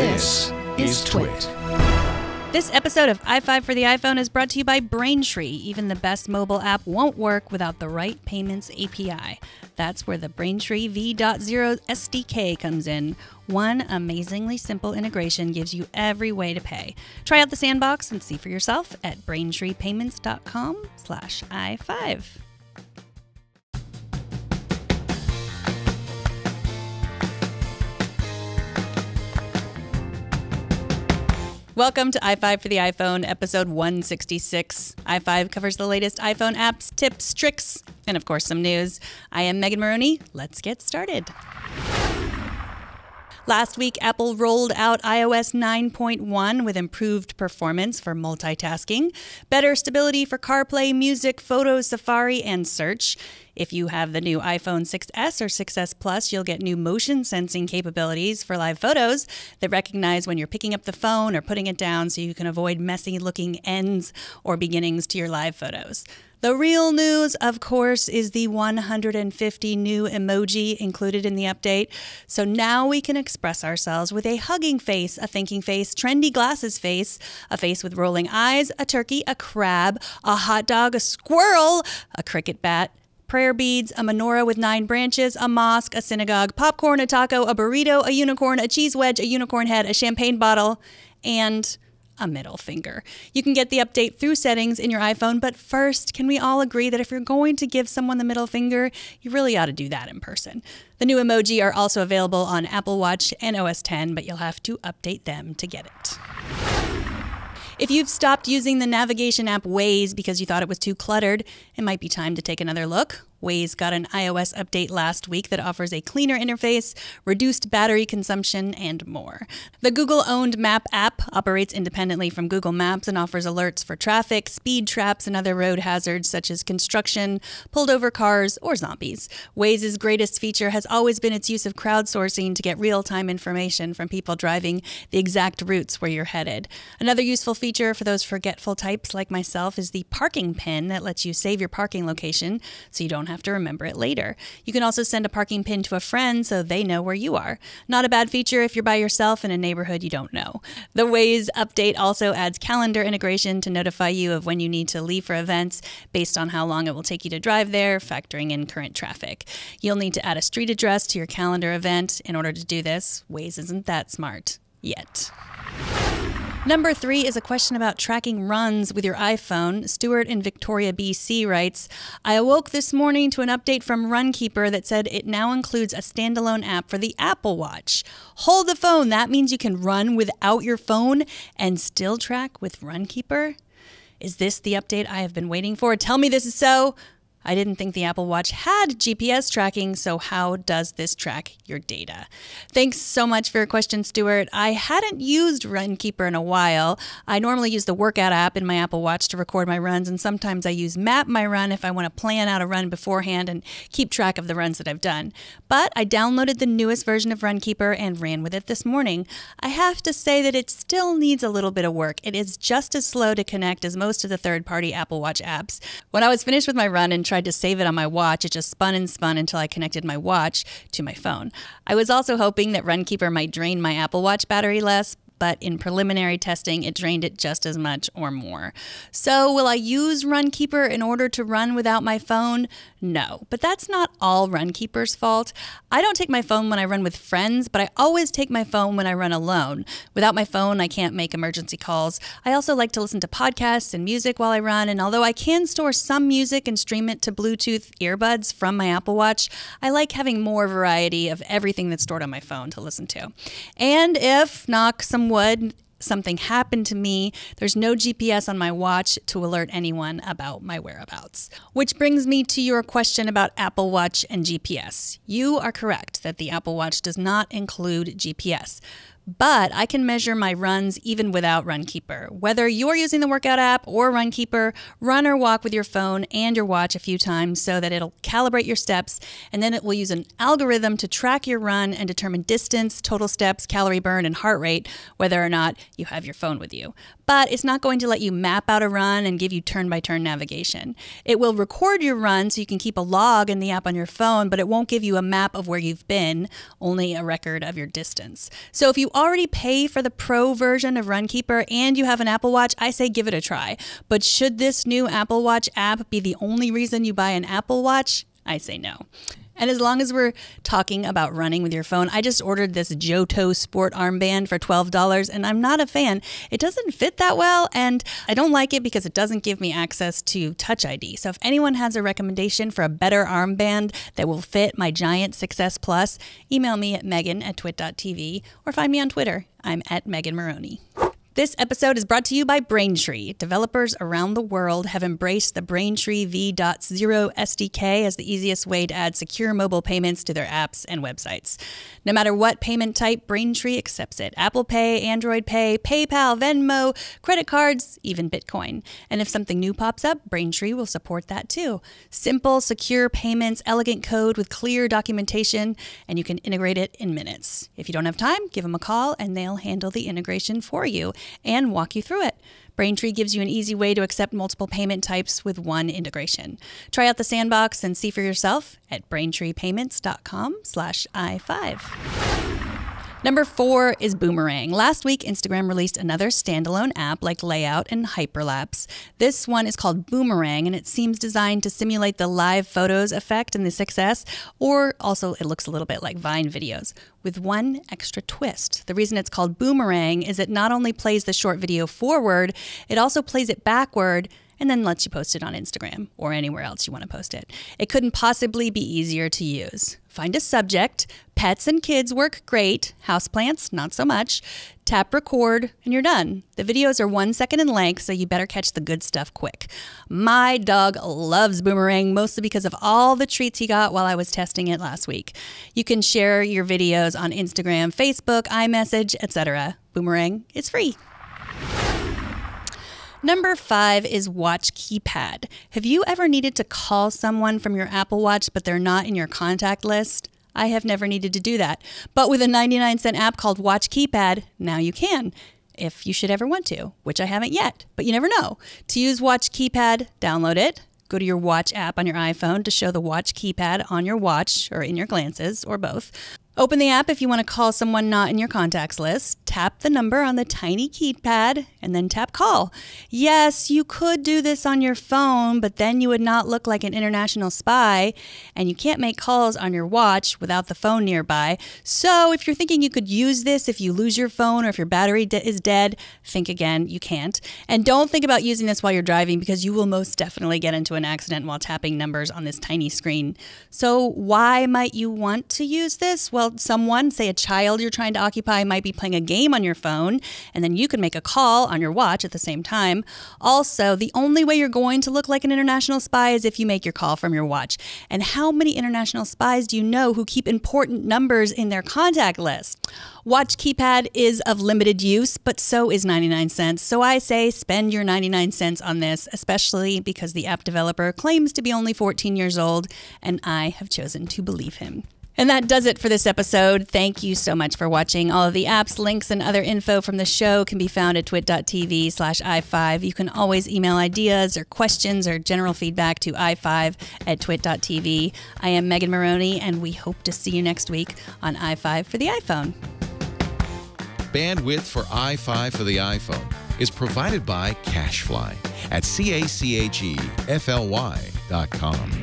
This is Twit. This episode of iFive for the iPhone is brought to you by Braintree. Even the best mobile app won't work without the right payments API. That's where the Braintree V.0 SDK comes in. One amazingly simple integration gives you every way to pay. Try out the sandbox and see for yourself at braintreepayments.com/iFive. Welcome to iFive for the iPhone, episode 166. iFive covers the latest iPhone apps, tips, tricks, and of course some news. I am Megan Morrone. Let's get started. Last week, Apple rolled out iOS 9.1 with improved performance for multitasking, better stability for CarPlay, music, photos, Safari, and search. If you have the new iPhone 6S or 6S Plus, you'll get new motion sensing capabilities for live photos that recognize when you're picking up the phone or putting it down so you can avoid messy-looking ends or beginnings to your live photos. The real news, of course, is the 150 new emoji included in the update. So now we can express ourselves with a hugging face, a thinking face, trendy glasses face, a face with rolling eyes, a turkey, a crab, a hot dog, a squirrel, a cricket bat, prayer beads, a menorah with 9 branches, a mosque, a synagogue, popcorn, a taco, a burrito, a unicorn, a cheese wedge, a unicorn head, a champagne bottle, and a middle finger. You can get the update through settings in your iPhone, but first, can we all agree that if you're going to give someone the middle finger, you really ought to do that in person? The new emoji are also available on Apple Watch and OS X, but you'll have to update them to get it. If you've stopped using the navigation app Waze because you thought it was too cluttered, it might be time to take another look. Waze got an iOS update last week that offers a cleaner interface, reduced battery consumption, and more. The Google-owned Map app operates independently from Google Maps and offers alerts for traffic, speed traps, and other road hazards such as construction, pulled-over cars, or zombies. Waze's greatest feature has always been its use of crowdsourcing to get real-time information from people driving the exact routes where you're headed. Another useful feature for those forgetful types like myself is the parking pin that lets you save your parking location so you don't have to remember it later. You can also send a parking pin to a friend so they know where you are. Not a bad feature if you're by yourself in a neighborhood you don't know. The Waze update also adds calendar integration to notify you of when you need to leave for events based on how long it will take you to drive there, factoring in current traffic. You'll need to add a street address to your calendar event in order to do this. Waze isn't that smart yet. Number 3 is a question about tracking runs with your iPhone. Stuart in Victoria, BC writes, I awoke this morning to an update from Runkeeper that said it now includes a standalone app for the Apple Watch. Hold the phone. That means you can run without your phone and still track with Runkeeper? Is this the update I have been waiting for? Tell me this is so. I didn't think the Apple Watch had GPS tracking, so how does this track your data? Thanks so much for your question, Stuart. I hadn't used Runkeeper in a while. I normally use the workout app in my Apple Watch to record my runs, and sometimes I use Map My Run if I want to plan out a run beforehand and keep track of the runs that I've done. But I downloaded the newest version of Runkeeper and ran with it this morning. I have to say that it still needs a little bit of work. It is just as slow to connect as most of the third-party Apple Watch apps. When I was finished with my run and tried to save it on my watch, it just spun and spun until I connected my watch to my phone. I was also hoping that Runkeeper might drain my Apple Watch battery less, but in preliminary testing, it drained it just as much or more. So will I use Runkeeper in order to run without my phone? No, but that's not all Runkeeper's fault. I don't take my phone when I run with friends, but I always take my phone when I run alone. Without my phone, I can't make emergency calls. I also like to listen to podcasts and music while I run, and although I can store some music and stream it to Bluetooth earbuds from my Apple Watch, I like having more variety of everything that's stored on my phone to listen to. And if, knock some wood, something happened to me, there's no GPS on my watch to alert anyone about my whereabouts. Which brings me to your question about Apple Watch and GPS. You are correct that the Apple Watch does not include GPS. But I can measure my runs even without Runkeeper. Whether you're using the workout app or Runkeeper, run or walk with your phone and your watch a few times so that it'll calibrate your steps, and then it will use an algorithm to track your run and determine distance, total steps, calorie burn, and heart rate, whether or not you have your phone with you. But but it's not going to let you map out a run and give you turn-by-turn navigation. It will record your run so you can keep a log in the app on your phone, but it won't give you a map of where you've been, only a record of your distance. So if you already pay for the Pro version of Runkeeper and you have an Apple Watch, I say give it a try. But should this new Apple Watch app be the only reason you buy an Apple Watch? I say no. And as long as we're talking about running with your phone, I just ordered this Johto Sport armband for $12, and I'm not a fan. It doesn't fit that well, and I don't like it because it doesn't give me access to Touch ID. So if anyone has a recommendation for a better armband that will fit my giant 6S Plus, email me at megan@twit.tv or find me on Twitter. I'm at Megan Morrone. This episode is brought to you by Braintree. Developers around the world have embraced the Braintree v.0 SDK as the easiest way to add secure mobile payments to their apps and websites. No matter what payment type, Braintree accepts it. Apple Pay, Android Pay, PayPal, Venmo, credit cards, even Bitcoin. And if something new pops up, Braintree will support that too. Simple, secure payments, elegant code with clear documentation, and you can integrate it in minutes. If you don't have time, give them a call and they'll handle the integration for you and walk you through it. Braintree gives you an easy way to accept multiple payment types with one integration. Try out the sandbox and see for yourself at braintreepayments.com/iFive. Number 4 is Boomerang. Last week, Instagram released another standalone app like Layout and Hyperlapse. This one is called Boomerang, and it seems designed to simulate the live photos effect in the 6S, or also it looks a little bit like Vine videos, with one extra twist. The reason it's called Boomerang is it not only plays the short video forward, it also plays it backward and then lets you post it on Instagram or anywhere else you want to post it. It couldn't possibly be easier to use. Find a subject. Pets and kids work great. Houseplants, not so much. Tap record, and you're done. The videos are 1 second in length, so you better catch the good stuff quick. My dog loves Boomerang, mostly because of all the treats he got while I was testing it last week. You can share your videos on Instagram, Facebook, iMessage, etc. Boomerang is free. Number 5 is Watch Keypad. Have you ever needed to call someone from your Apple Watch, but they're not in your contact list? I have never needed to do that. But with a 99-cent app called Watch Keypad, now you can, if you should ever want to, which I haven't yet, but you never know. To use Watch Keypad, download it. Go to your Watch app on your iPhone to show the Watch Keypad on your watch or in your glances, or both. Open the app if you want to call someone not in your contacts list. Tap the number on the tiny keypad and then tap call. Yes, you could do this on your phone, but then you would not look like an international spy, and you can't make calls on your watch without the phone nearby. So if you're thinking you could use this if you lose your phone or if your battery is dead, think again, you can't. And don't think about using this while you're driving because you will most definitely get into an accident while tapping numbers on this tiny screen. So why might you want to use this? Well, someone, say a child you're trying to occupy, might be playing a game on your phone, and then you can make a call on your watch at the same time. Also, the only way you're going to look like an international spy is if you make your call from your watch. And how many international spies do you know who keep important numbers in their contact list? Watch Keypad is of limited use, but so is 99 cents. So I say spend your 99 cents on this, especially because the app developer claims to be only 14 years old, and I have chosen to believe him. And that does it for this episode. Thank you so much for watching. All of the apps, links, and other info from the show can be found at twit.tv/iFive. You can always email ideas or questions or general feedback to iFive@twit.tv. I am Megan Morrone, and we hope to see you next week on iFive for the iPhone. Bandwidth for iFive for the iPhone is provided by CacheFly at CACHEFLY.com.